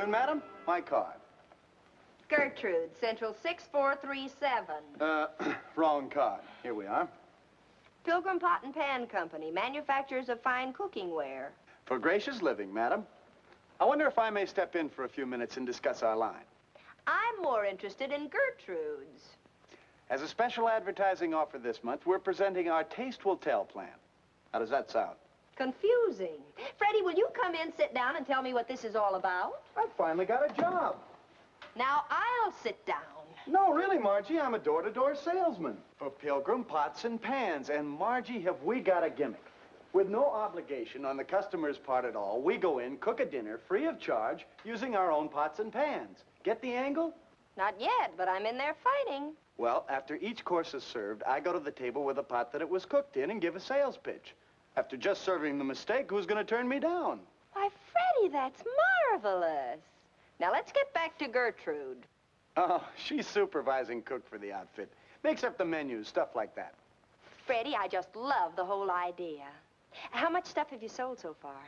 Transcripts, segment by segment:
morning, madam. My card. Gertrude, Central 6437. Wrong card. Here we are. Pilgrim Pot and Pan Company, manufacturers of fine cooking ware. For gracious living, madam. I wonder if I may step in for a few minutes and discuss our line. I'm more interested in Gertrude's. As a special advertising offer this month, we're presenting our Taste Will Tell plan. How does that sound? Confusing. Freddie, will you come in, sit down, and tell me what this is all about? I finally got a job. Now, I'll sit down. No, really, Margie, I'm a door-to-door salesman for Pilgrim Pots and Pans. And, Margie, have we got a gimmick? With no obligation on the customer's part at all, we go in, cook a dinner free of charge using our own pots and pans. Get the angle? Not yet, but I'm in there fighting. Well, after each course is served, I go to the table with a pot that it was cooked in and give a sales pitch. After just serving the mistake, who's going to turn me down? Why, Freddie, that's marvelous. Now, let's get back to Gertrude. Oh, she's supervising cook for the outfit. Makes up the menus, stuff like that. Freddie, I just love the whole idea. How much stuff have you sold so far?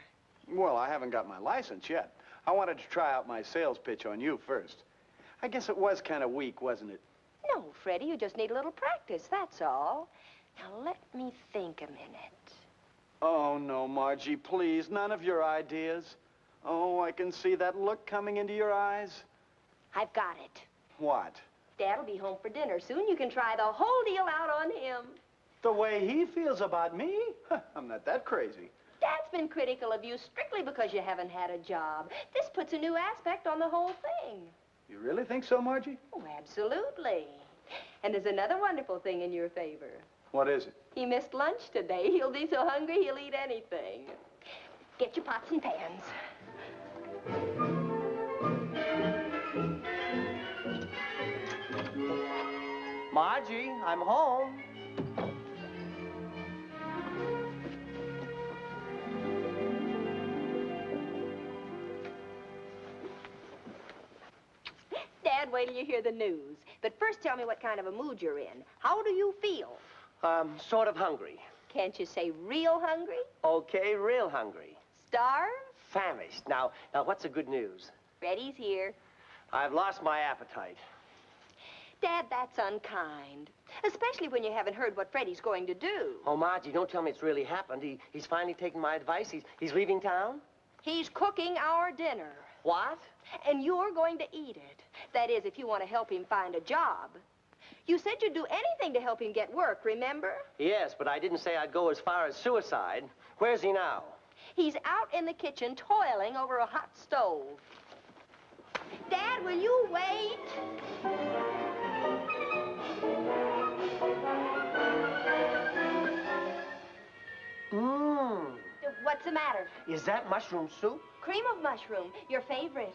Well, I haven't got my license yet. I wanted to try out my sales pitch on you first. I guess it was kind of weak, wasn't it? No, Freddie, you just need a little practice, that's all. Now, let me think a minute. Oh, no, Margie, please, none of your ideas. Oh, I can see that look coming into your eyes. I've got it. What? Dad'll be home for dinner soon. You can try the whole deal out on him. The way he feels about me? I'm not that crazy. Dad's been critical of you strictly because you haven't had a job. This puts a new aspect on the whole thing. You really think so, Margie? Oh, absolutely. And there's another wonderful thing in your favor. What is it? He missed lunch today. He'll be so hungry he'll eat anything. Get your pots and pans. Margie, I'm home. Dad, wait till you hear the news. But first tell me what kind of a mood you're in. How do you feel? Sort of hungry. Can't you say real hungry? Okay, real hungry. Starved? Famished. Now, what's the good news? Freddie's here. I've lost my appetite. Dad, that's unkind. Especially when you haven't heard what Freddie's going to do. Oh, Margie, don't tell me it's really happened. He's finally taken my advice. He's leaving town? He's cooking our dinner. What? And you're going to eat it. That is, if you want to help him find a job. You said you'd do anything to help him get work, remember? Yes, but I didn't say I'd go as far as suicide. Where's he now? He's out in the kitchen toiling over a hot stove. Dad, will you wait? Mmm. What's the matter? Is that mushroom soup? Cream of mushroom, your favorite.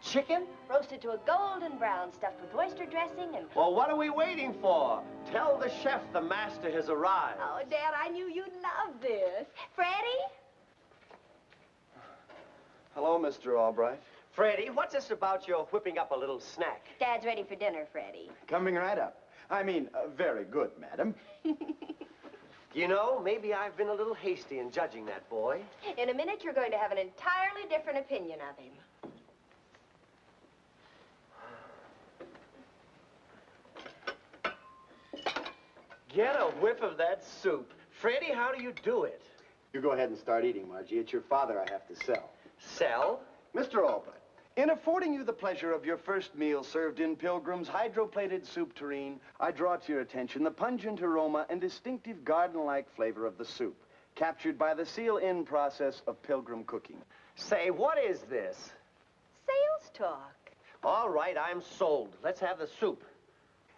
Chicken? Roasted to a golden brown, stuffed with oyster dressing and... Well, what are we waiting for? Tell the chef the master has arrived. Oh, Dad, I knew you'd love this. Freddie? Hello, Mr. Albright. Freddie, what's this about your whipping up a little snack? Dad's ready for dinner, Freddie. Coming right up. I mean, very good, madam. You know, maybe I've been a little hasty in judging that boy. In a minute, you're going to have an entirely different opinion of him. Get a whiff of that soup. Freddie, how do you do it? You go ahead and start eating, Margie. It's your father I have to sell. Sell? Mr. Albright, in affording you the pleasure of your first meal served in Pilgrim's hydroplated soup tureen, I draw to your attention the pungent aroma and distinctive garden-like flavor of the soup, captured by the seal-in process of Pilgrim cooking. Say, what is this? Sales talk. All right, I'm sold. Let's have the soup.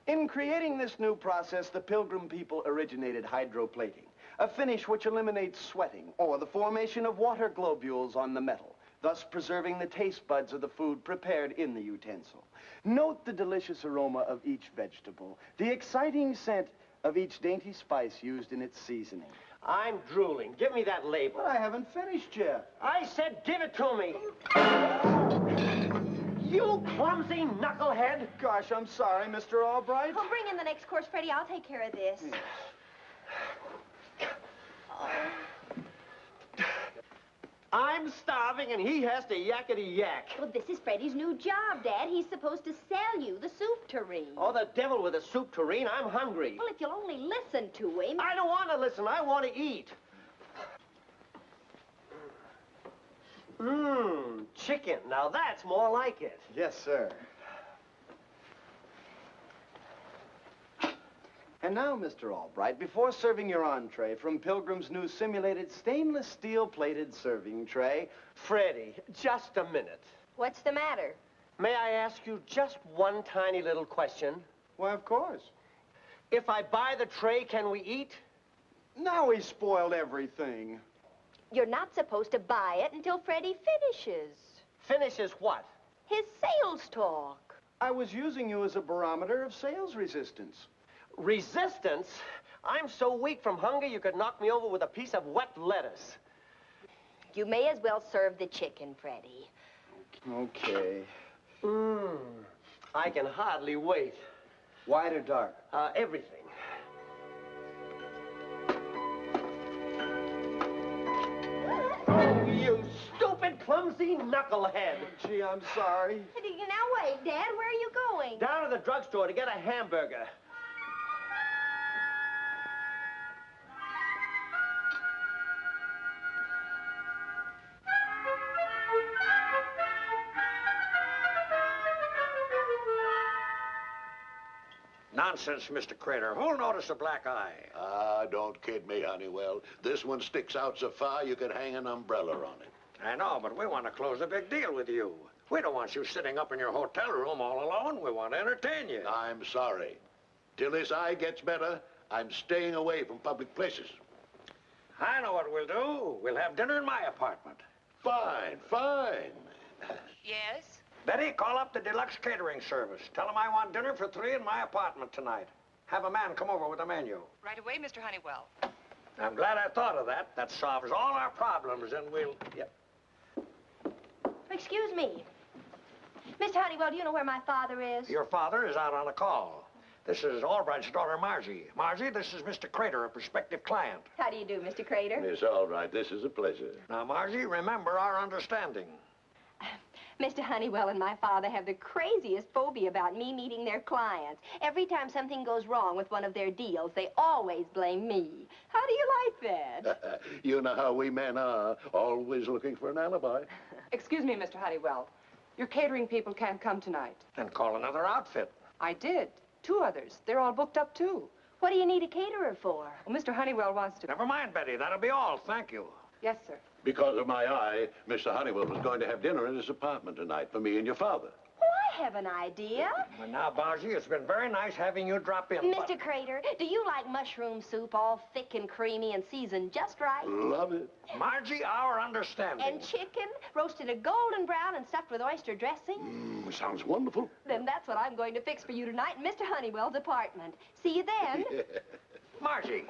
In creating this new process, the Pilgrim people originated hydroplating, a finish which eliminates sweating or the formation of water globules on the metal, thus preserving the taste buds of the food prepared in the utensil. Note the delicious aroma of each vegetable, the exciting scent of each dainty spice used in its seasoning. I'm drooling. Give me that label. But I haven't finished yet. I said give it to me. You clumsy knucklehead. Gosh, I'm sorry, Mr. Albright. Oh, bring in the next course, Freddie. I'll take care of this. I'm starving and he has to yakety-yak. Well, this is Freddie's new job, Dad. He's supposed to sell you the soup tureen. Oh, the devil with a soup tureen. I'm hungry. Well, if you'll only listen to him. I don't want to listen. I want to eat. Chicken. Now that's more like it. Yes, sir. And now, Mr. Albright, before serving your entree from Pilgrim's new simulated stainless steel-plated serving tray... Freddie, just a minute. What's the matter? May I ask you just one tiny little question? Why, of course. If I buy the tray, can we eat? Now he's spoiled everything. You're not supposed to buy it until Freddie finishes. Finishes what? His sales talk. I was using you as a barometer of sales resistance. Resistance? I'm so weak from hunger you could knock me over with a piece of wet lettuce. You may as well serve the chicken, Freddie. Okay. I can hardly wait. White or dark? Everything. Oh, you stupid, clumsy knucklehead. Gee, I'm sorry. Now wait, Dad, where are you going? Down to the drugstore to get a hamburger. Nonsense, Mr. Crater. Who'll notice a black eye? Ah, don't kid me, Honeywell. This one sticks out so far you could hang an umbrella on it. I know, but we want to close a big deal with you. We don't want you sitting up in your hotel room all alone. We want to entertain you. I'm sorry. Till this eye gets better, I'm staying away from public places. I know what we'll do. We'll have dinner in my apartment. Fine, fine. Yes? Betty, call up the deluxe catering service. Tell them I want dinner for 3 in my apartment tonight. Have a man come over with a menu. Right away, Mr. Honeywell. I'm glad I thought of that. That solves all our problems, and we'll... Yep. Excuse me. Mr. Honeywell, do you know where my father is? Your father is out on a call. This is Albright's daughter, Margie. Margie, this is Mr. Crater, a prospective client. How do you do, Mr. Crater? It's all right. This is a pleasure. Now, Margie, remember our understanding. Mr. Honeywell and my father have the craziest phobia about me meeting their clients. Every time something goes wrong with one of their deals, they always blame me. How do you like that? You know how we men are, always looking for an alibi. Excuse me, Mr. Honeywell. Your catering people can't come tonight. Then call another outfit. I did. 2 others. They're all booked up, too. What do you need a caterer for? Well, Mr. Honeywell wants to... Never mind, Betty. That'll be all. Thank you. Yes, sir. Because of my eye, Mr. Honeywell was going to have dinner in his apartment tonight for me and your father. Well, I have an idea. Well, now, Margie, it's been very nice having you drop in. Mr. Crater, do you like mushroom soup all thick and creamy and seasoned just right? Love it. Margie, our understanding. And chicken, roasted a golden brown and stuffed with oyster dressing? Sounds wonderful. Then that's what I'm going to fix for you tonight in Mr. Honeywell's apartment. See you then. Margie,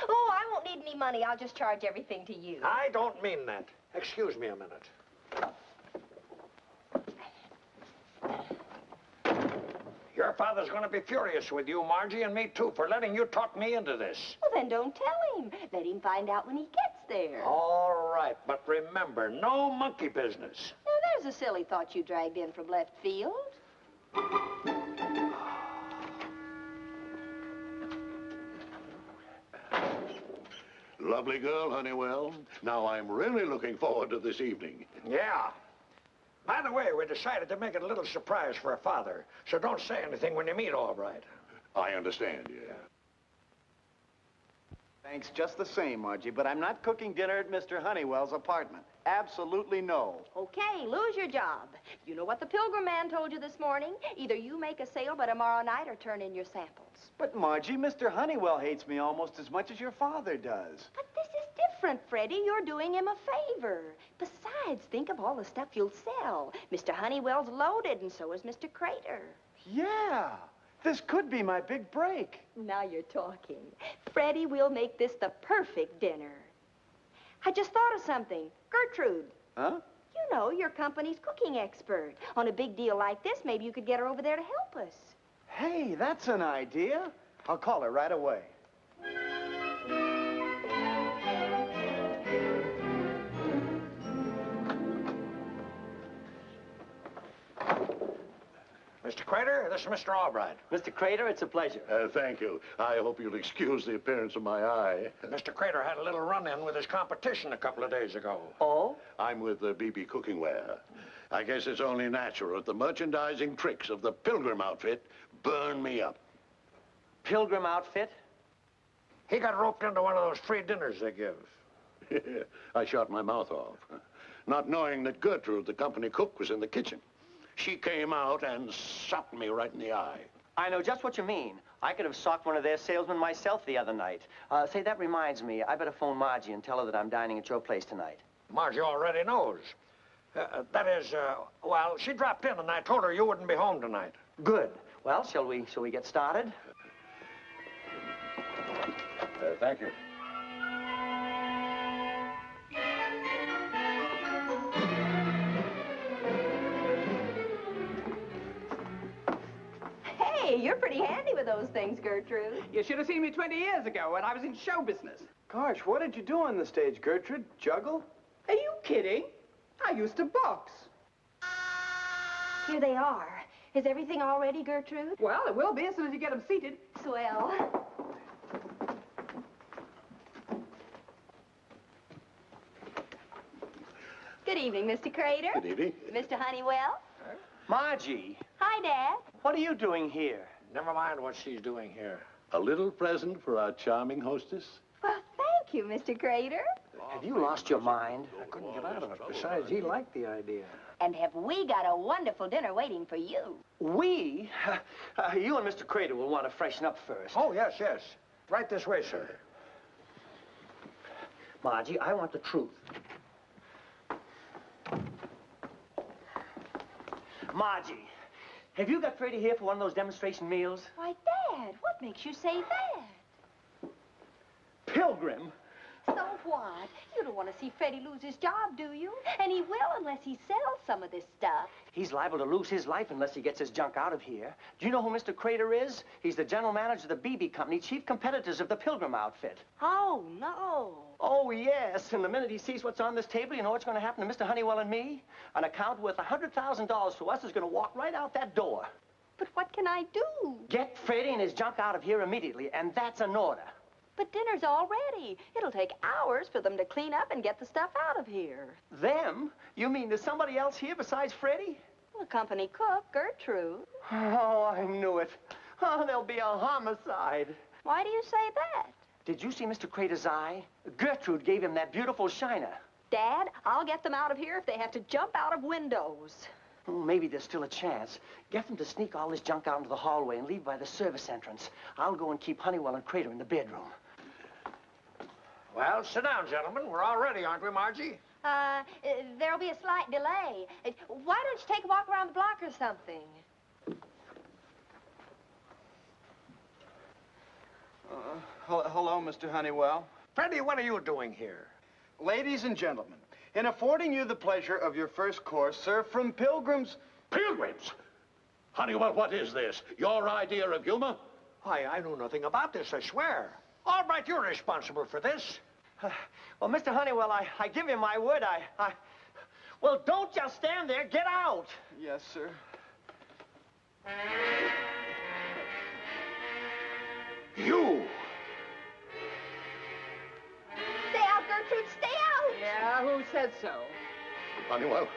Oh, I won't need any money. I'll just charge everything to you. I don't mean that. Excuse me a minute. Your father's going to be furious with you, Margie, and me, too, for letting you talk me into this. Well, then don't tell him. Let him find out when he gets there. All right, but remember, no monkey business. Now, there's a silly thought you dragged in from left field. Lovely girl, Honeywell. Now I'm really looking forward to this evening. Yeah. By the way, we decided to make it a little surprise for her father, so don't say anything when you meet Albright. I understand, yeah. Thanks just the same, Margie, but I'm not cooking dinner at Mr. Honeywell's apartment. Absolutely no. Okay, lose your job. You know what the Pilgrim man told you this morning? Either you make a sale by tomorrow night or turn in your samples. But, Margie, Mr. Honeywell hates me almost as much as your father does. But this is different, Freddie. You're doing him a favor. Besides, think of all the stuff you'll sell. Mr. Honeywell's loaded, and so is Mr. Crater. Yeah, this could be my big break. Now you're talking. Freddie, we'll make this the perfect dinner. I just thought of something. Gertrude. Huh? You know, your company's cooking expert. On a big deal like this, maybe you could get her over there to help us. Hey, that's an idea. I'll call her right away. Crater, this is Mr. Albright. Mr. Crater, it's a pleasure. Thank you. I hope you'll excuse the appearance of my eye. Mr. Crater had a little run-in with his competition a couple of days ago. Oh? I'm with BB Cookingware. I guess it's only natural that the merchandising tricks of the Pilgrim outfit burn me up. Pilgrim outfit? He got roped into one of those free dinners they give. I shot my mouth off, not knowing that Gertrude, the company cook, was in the kitchen. She came out and socked me right in the eye. I know just what you mean. I could have socked one of their salesmen myself the other night. Say, that reminds me, I better phone Margie and tell her that I'm dining at your place tonight. Margie already knows. Well, she dropped in and I told her you wouldn't be home tonight. Good. Well, shall we get started? Thank you. Hey, you're pretty handy with those things, Gertrude. You should have seen me 20 years ago when I was in show business. Gosh, what did you do on the stage, Gertrude? Juggle? Are you kidding? I used to box. Here they are. Is everything all ready, Gertrude? Well, it will be as soon as you get them seated. Swell. Good evening, Mr. Crater. Good evening. Mr. Honeywell. Margie, Hi, Dad. what are you doing here? Never mind what she's doing here. A little present for our charming hostess? Well, thank you, Mr. Crater. Have you lost your mind? I couldn't get out of it. Besides, he liked the idea. And have we got a wonderful dinner waiting for you? We? You and Mr. Crater will want to freshen up first. Oh, yes, yes. Right this way, sir. Margie, I want the truth. Margie, have you got Freddie here for one of those demonstration meals? Why, Dad, what makes you say that? Pilgrim? So what? You don't want to see Freddie lose his job, do you? And he will unless he sells some of this stuff. He's liable to lose his life unless he gets his junk out of here. Do you know who Mr. Crater is? He's the general manager of the BB Company, chief competitors of the Pilgrim outfit. Oh, no. Oh, yes. And the minute he sees what's on this table, you know what's going to happen to Mr. Honeywell and me? An account worth $100,000 to us is going to walk right out that door. But what can I do? Get Freddie and his junk out of here immediately, and that's an order. But dinner's all ready. It'll take hours for them to clean up and get the stuff out of here. Them? You mean there's somebody else here besides Freddie? The company cook, Gertrude. Oh, I knew it. Oh, there'll be a homicide. Why do you say that? Did you see Mr. Crater's eye? Gertrude gave him that beautiful shiner. Dad, I'll get them out of here if they have to jump out of windows. Oh, maybe there's still a chance. Get them to sneak all this junk out into the hallway and leave by the service entrance. I'll go and keep Honeywell and Crater in the bedroom. Well, sit down, gentlemen. We're all ready, aren't we, Margie? There'll be a slight delay. Why don't you take a walk around the block or something? Hello, Mr. Honeywell. Freddie, what are you doing here? Ladies and gentlemen, in affording you the pleasure of your first course served from Pilgrim's... Pilgrims? Honeywell, what is this? Your idea of humor? Why, I know nothing about this, I swear. All right, you're responsible for this. Well, Mr. Honeywell, I give you my word, Well, don't just stand there. Get out. Yes, sir. You! Stay out, Gertrude, stay out! Yeah, who said so? Honeywell,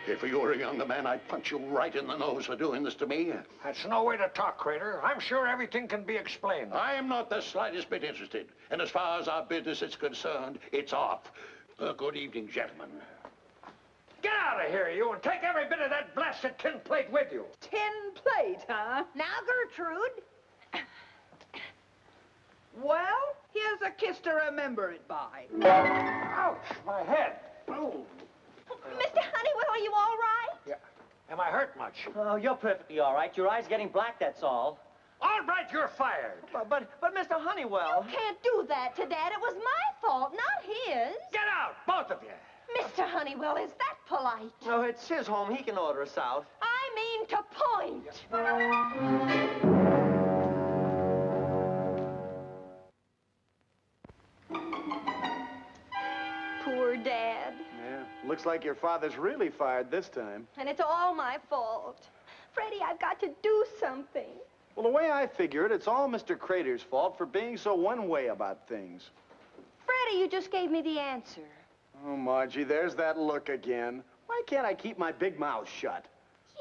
if you were a younger man, I'd punch you right in the nose for doing this to me. That's no way to talk, Crater. I'm sure everything can be explained. I am not the slightest bit interested. And as far as our business is concerned, it's off. Good evening, gentlemen. Get out of here, you, and take every bit of that blasted tin plate with you. Tin plate, huh? Now, Gertrude. Well, here's a kiss to remember it by. Ouch, my head. Oh. Mr. Honeywell, are you all right? Yeah. Am I hurt much? Oh, you're perfectly all right. Your eye's getting black, that's all. All right, you're fired. But Mr. Honeywell... You can't do that to Dad. It was my fault, not his. Get out, both of you. Mr. Honeywell, is that polite? No, it's his home. He can order us out. I mean to point. Poor Dad. Yeah, looks like your father's really fired this time. And it's all my fault. Freddie, I've got to do something. Well, the way I figure it, it's all Mr. Crater's fault for being so one-way about things. Freddie, you just gave me the answer. Oh, Margie, there's that look again. Why can't I keep my big mouth shut?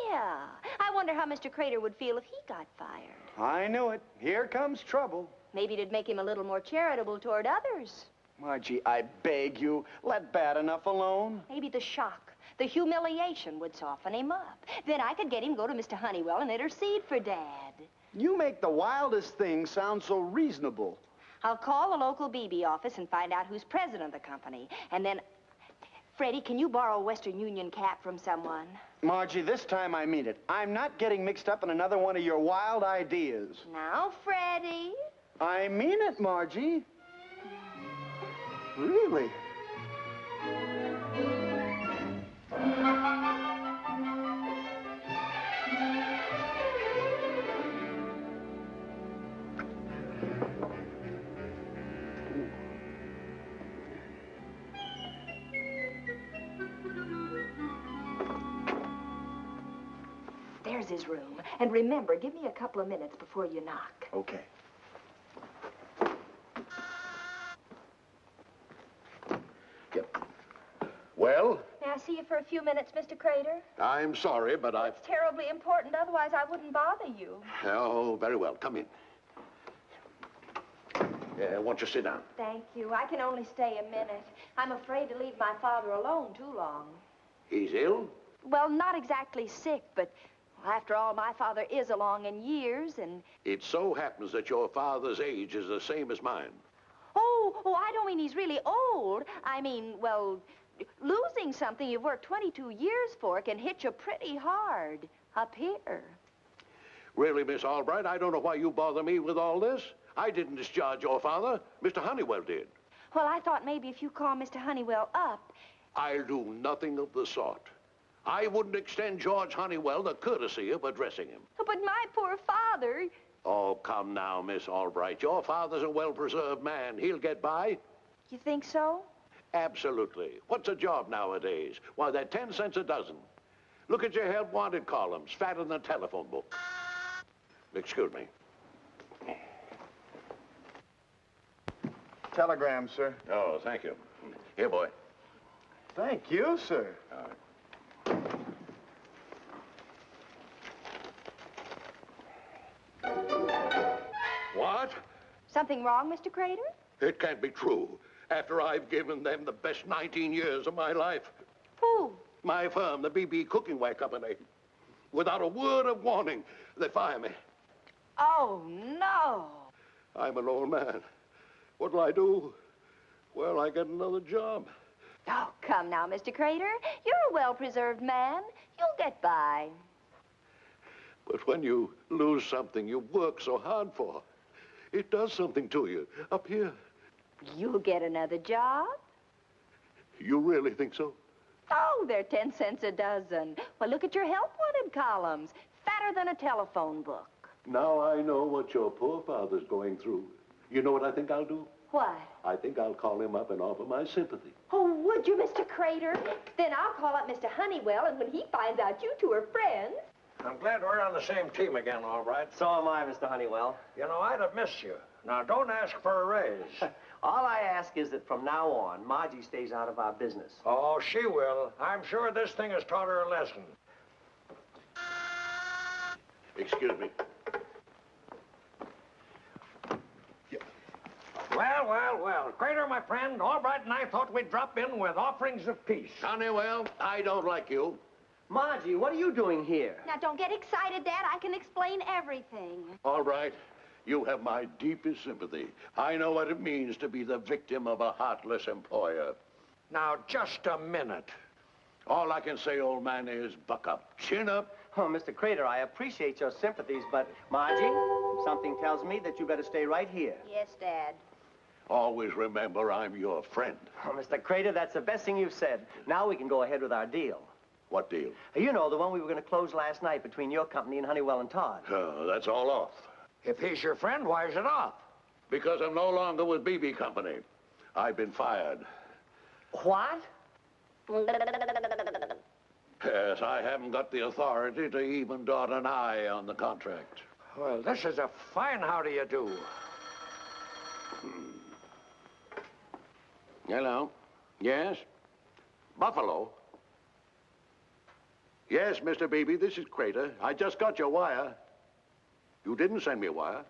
Yeah. I wonder how Mr. Crater would feel if he got fired. I knew it. Here comes trouble. Maybe it'd make him a little more charitable toward others. Margie, I beg you, let bad enough alone. Maybe the shock, the humiliation would soften him up. Then I could get him to go to Mr. Honeywell and intercede for Dad. You make the wildest things sound so reasonable. I'll call the local BB office and find out who's president of the company. And then, Freddie, can you borrow a Western Union cap from someone? Margie, this time I mean it. I'm not getting mixed up in another one of your wild ideas. Now, Freddie. I mean it, Margie. Really? There's his room. And remember, give me a couple of minutes before you knock. Okay. Yep. Well, May I see you for a few minutes, Mr. Crater? I'm sorry, but I... It's terribly important, otherwise I wouldn't bother you. Oh, very well. Come in. Won't you sit down? Thank you. I can only stay a minute. I'm afraid to leave my father alone too long. He's ill? Well, not exactly sick, but after all, my father is along in years, and... It so happens that your father's age is the same as mine. Oh, I don't mean he's really old. I mean, well, losing something you've worked 22 years for can hit you pretty hard up here. Really, Miss Albright, I don't know why you bother me with all this. I didn't discharge your father. Mr. Honeywell did. Well, I thought maybe if you call Mr. Honeywell up... I'll do nothing of the sort. I wouldn't extend George Honeywell the courtesy of addressing him. But my poor father... Oh, come now, Miss Albright. Your father's a well-preserved man. He'll get by. You think so? Absolutely. What's a job nowadays? Why, they're 10 cents a dozen. Look at your help wanted columns, fatter than a telephone book. Excuse me. Telegram, sir. Oh, thank you. Here, boy. Thank you, sir. All right. What? Something wrong, Mr. Crater? It can't be true. After I've given them the best 19 years of my life. Who? My firm, the BB Cooking Ware Company. Without a word of warning, they fire me. Oh, no. I'm an old man. What'll I do? Well, I get another job. Oh, come now, Mr. Crater. You're a well-preserved man. You'll get by. But when you lose something you work so hard for, it does something to you. Up here. You'll get another job? You really think so? Oh, they're 10 cents a dozen. Well, look at your help wanted columns. Fatter than a telephone book. Now I know what your poor father's going through. You know what I think I'll do? What? I think I'll call him up and offer my sympathy. Oh, would you, Mr. Crater? Then I'll call up Mr. Honeywell, and when he finds out you two are friends... I'm glad we're on the same team again, all right. So am I, Mr. Honeywell. You know, I'd have missed you. Now, don't ask for a raise. All I ask is that from now on, Margie stays out of our business. Oh, she will. I'm sure this thing has taught her a lesson. Excuse me. Well. Crater, my friend, Albright and I thought we'd drop in with offerings of peace. Honeywell, I don't like you. Margie, what are you doing here? Now, don't get excited, Dad. I can explain everything. All right. You have my deepest sympathy. I know what it means to be the victim of a heartless employer. Now, just a minute. All I can say, old man, is buck up. Chin up. Oh, Mr. Crater, I appreciate your sympathies, but Margie, something tells me that you better stay right here. Yes, Dad. Always remember I'm your friend. Oh, Mr. Crater, that's the best thing you've said. Now we can go ahead with our deal. What deal? You know, the one we were going to close last night between your company and Honeywell and Todd. Oh, that's all off. If he's your friend, why is it off? Because I'm no longer with BB Company. I've been fired. What? Yes, I haven't got the authority to even dot an I on the contract. Well, this is a fine how do you do. Hello? Yes? Buffalo? Yes, Mr. Beebe, this is Crater. I just got your wire. You didn't send me a wire.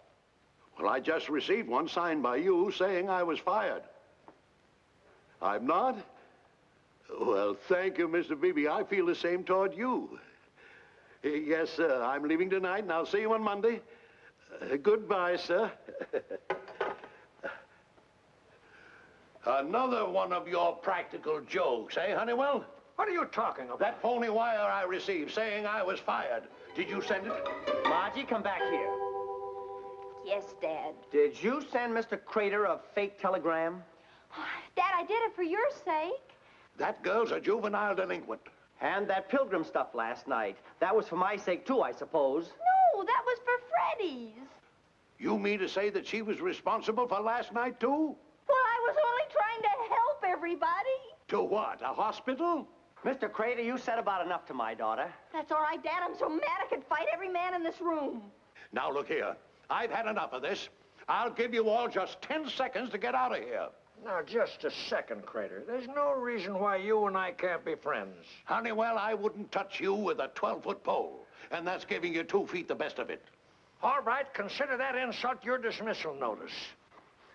Well, I just received one signed by you saying I was fired. I'm not? Well, thank you, Mr. Beebe. I feel the same toward you. Yes, sir. I'm leaving tonight, and I'll see you on Monday. Goodbye, sir. Another one of your practical jokes, eh, Honeywell? What are you talking about? That phony wire I received saying I was fired. Did you send it? Margie, come back here. Yes, Dad. Did you send Mr. Crater a fake telegram? Dad, I did it for your sake. That girl's a juvenile delinquent. And that Pilgrim stuff last night. That was for my sake, too, I suppose. No, that was for Freddie's. You mean to say that she was responsible for last night, too? Well, I was only trying to help everybody. To what, a hospital? Mr. Crater, you said about enough to my daughter. That's all right, Dad. I'm so mad I could fight every man in this room. Now, look here. I've had enough of this. I'll give you all just 10 seconds to get out of here. Now, just a second, Crater. There's no reason why you and I can't be friends. Honeywell, I wouldn't touch you with a 12-foot pole. And that's giving you 2 feet the best of it. All right, consider that insult your dismissal notice.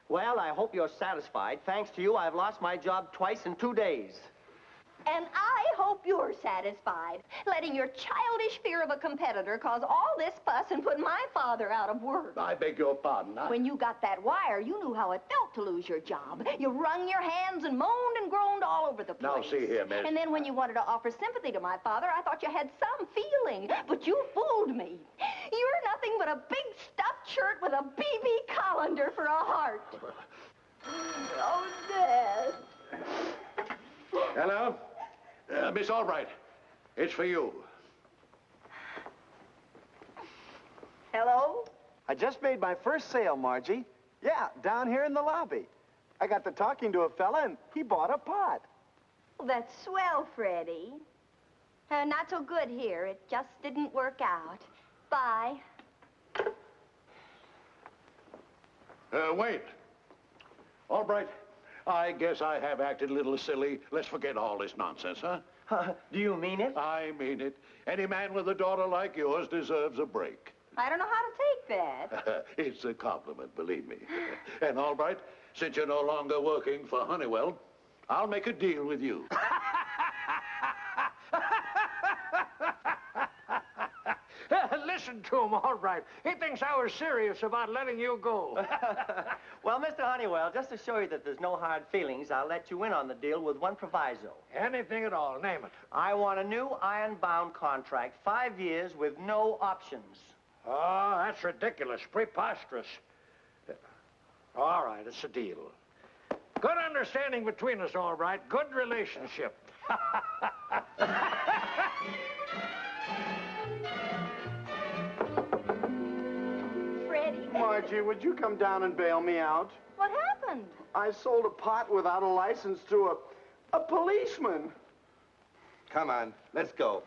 Well, I hope you're satisfied. Thanks to you, I've lost my job twice in 2 days. And I hope you're satisfied. Letting your childish fear of a competitor cause all this fuss and put my father out of work. I beg your pardon. When you got that wire, you knew how it felt to lose your job. You wrung your hands and moaned and groaned all over the place. Now, see here, miss. And then when you wanted to offer sympathy to my father, I thought you had some feeling. But you fooled me. You're nothing but a big stuffed shirt with a BB colander for a heart. Oh, Dad. Hello? Miss Albright, it's for you. Hello? I just made my first sale, Margie. Yeah, down here in the lobby. I got to talking to a fella, and he bought a pot. Well, that's swell, Freddie. Not so good here. It just didn't work out. Bye. Wait. Albright, I guess I have acted a little silly. Let's forget all this nonsense, huh? Do you mean it? I mean it. Any man with a daughter like yours deserves a break. I don't know how to take that. It's a compliment, believe me. And Albright, since you're no longer working for Honeywell, I'll make a deal with you. Listen to him, all right. He thinks I was serious about letting you go. Well, Mr. Honeywell, just to show you that there's no hard feelings, I'll let you in on the deal with one proviso. Anything at all, name it. I want a new iron-bound contract, 5 years with no options. Oh, that's ridiculous, preposterous. All right, it's a deal. Good understanding between us, all right. Good relationship. Freddie. Margie, would you come down and bail me out? What happened? I sold a pot without a license to a policeman. Come on, let's go.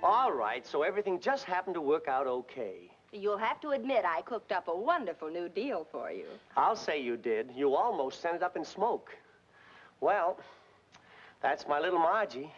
All right, so everything just happened to work out okay. You'll have to admit I cooked up a wonderful new deal for you. I'll say you did. You almost sent it up in smoke. Well, that's my little Margie.